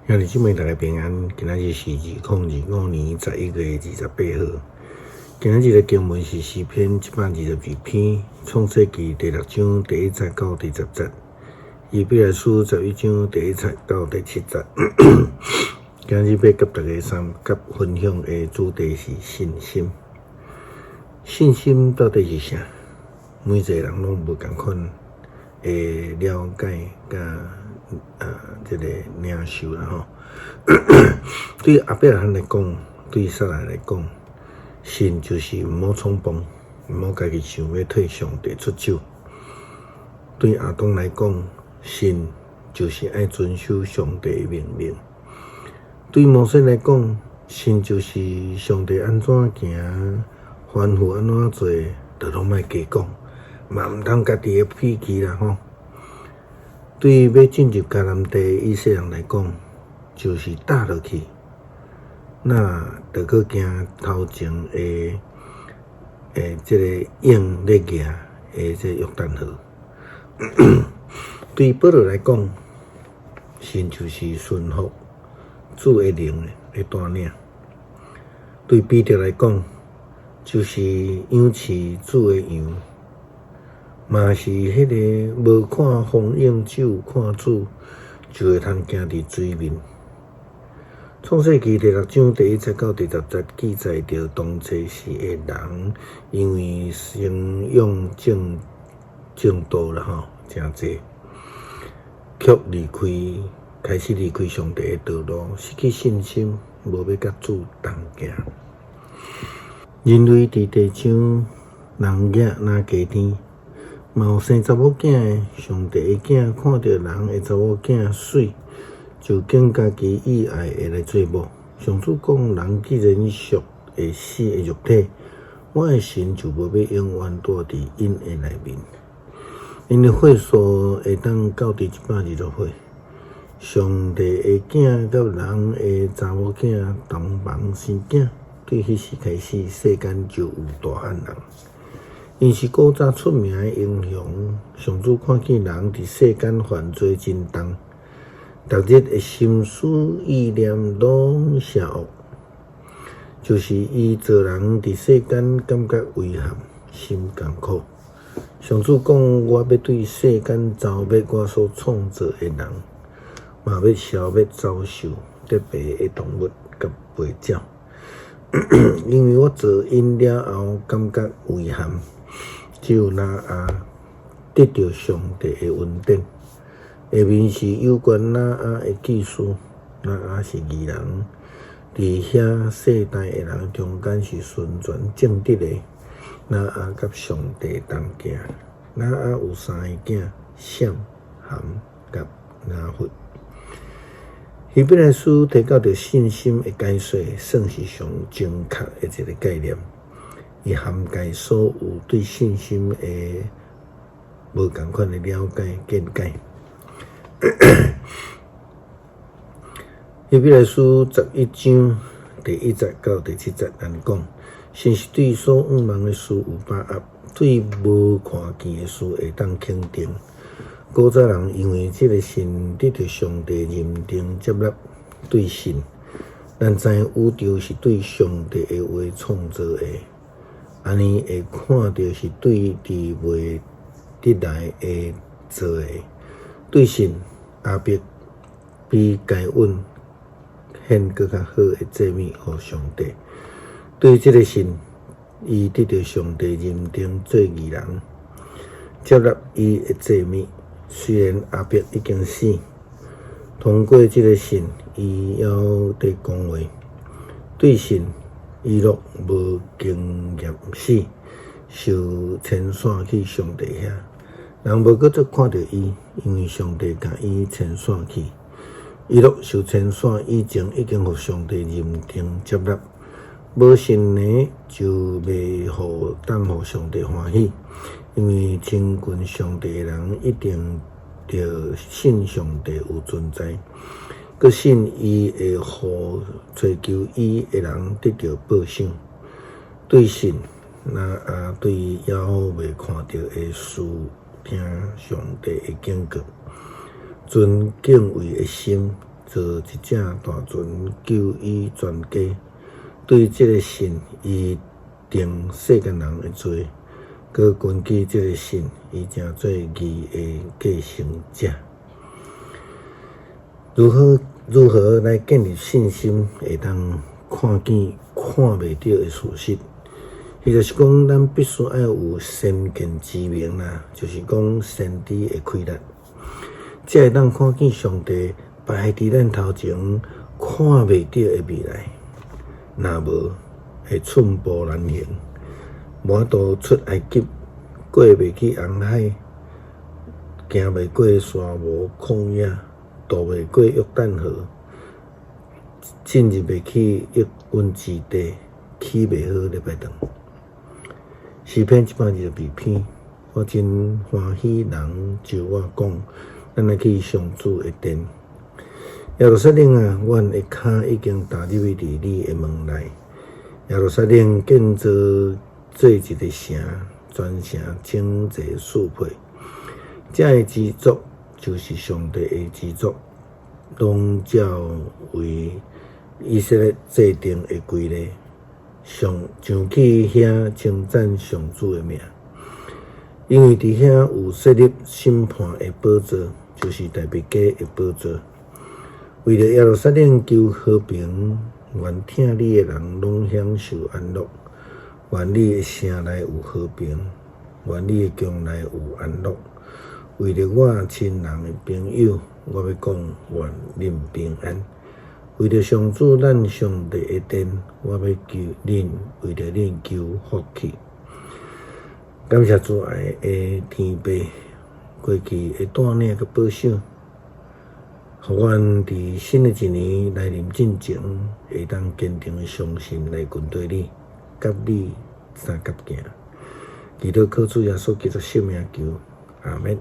兄弟姊妹大家平安，今仔日是2025年11月28号。今仔日的经文是诗篇122篇，创世纪第6章第1节到第10节，以弗所书11章第1节到第7节。今日要跟大家分享的主题是信心。信心到底是啥？每一个人拢无同款的了解这个领受啦吼。对阿伯拉来讲，对撒拉来讲，信就是毋好冲动，毋好家己想要替上帝出手。对亚当来讲，信就是爱遵守上帝的命令。对摩西来讲，信就是上帝安怎行，吩咐安怎做，就拢莫加讲，嘛毋通家己的脾气啦吼。对要进入迦南地以色列人来讲，就是踏落去，那着去行头前的这个鹰咧行的这约旦河。对保罗来讲，信就是顺服主的灵的带领。对彼得来讲，就是养饲主的羊。嘛是迄个无看风影，只有看主，就会通行伫水面。创世纪第6章第1节到第10节记载着当初时的人，因为信仰正道啦吼，诚济，却开始离开上帝的道路，失去信心，无要甲主同行。人类伫地上，人野若加天。嘛有生查某囝的，上帝的囝看到人的查某囝水，就拣家己意爱的来做某。上主讲，人既然属会死的肉体，我的神就无要永远住伫因的内面。因的岁数会当到伫120岁。上帝的囝甲人的查某囝同房生囝，对迄时开始，世间就有大汉人。因是古早出名的英雄，上主看见人伫世间犯罪真重，逐日的心思意念拢邪恶，就是伊做人伫世间感觉遗憾，心艰苦。上主讲，我要对世间消灭我所创造的人，嘛要消灭遭受得病的动物甲飞鸟，因为我做因了后感觉遗憾。只有那得到上帝的恩典，下面是有关那的技术，那是义人，伫遐世代的人中间是顺全正直的，那甲上帝同行，那有3个囝，闪、含、甲雅弗。希伯来书提到着信心的解说，算是上正确的一个概念。伊涵盖所有对信心的无同款的了解见解。希伯来书11章第1节到第7节人讲，神是对所仰望的事有把握，对无看见的事会当肯定。古早人因为这个神得到上帝认定接纳，对神，咱知影宇宙是对上帝的话创造的。安尼会看到是对伫未得来的做的，对神阿伯比该恩献更较好的祭物互上帝。对这个神，伊得到上帝认定做义人，接纳伊的祭物。虽然阿伯已经死，通过这个神，伊还伫讲话，对神。伊若无经验死，受牵线去上帝遐，人无搁再看到伊，因为上帝甲伊牵线去。伊若受牵线以前已经互上帝认定接纳，无信呢就袂当互上帝欢喜，因为亲近上帝的人一定着信上帝有存在。佮信伊会互追求伊的人得到报赏。对神，对还未看到的事，听上帝的警告，尊敬畏的心，做一只大船，救伊全家。对这个神，伊定世间人的罪，佮根据这个神，伊成做义的继承者。如何来建立信心，会当看见看袂到的事实？伊就是讲，咱必须要有先见之明啦，就是讲先知的开力，才会当看见上帝摆伫咱头前看袂到的未来。若无，会寸步难行，无度出埃及，过袂去红海，行袂过沙漠旷野，渡袂过约旦河，进入袂去应允之地，起袂好礼拜堂。诗篇122篇，我真欢喜人就我讲，咱来去上主的殿。耶路撒冷啊，阮的脚已经踏入去你的门内。耶路撒冷建造做一个城，全城整齐肃配。这的支族就是上帝的支族，拢照为以色列制定的规例，上去遐称赞上主的名，因为伫遐有设立审判的宝座，就是大别家的宝座。为了耶路撒冷求和平，愿听你的人拢享受安乐，愿你的城内有和平，愿你的宫内有安乐。为了我亲人的朋友，我要讲愿恁平安。为了上主咱上帝的殿，我要求恁，为了恁求福气。感谢主爱的天父，过去的带领佮保守。互阮伫新的一年来临进前，会当坚定的相信来跟对你，甲你三甲行。祈祷靠主耶稣基督圣名求，阿门。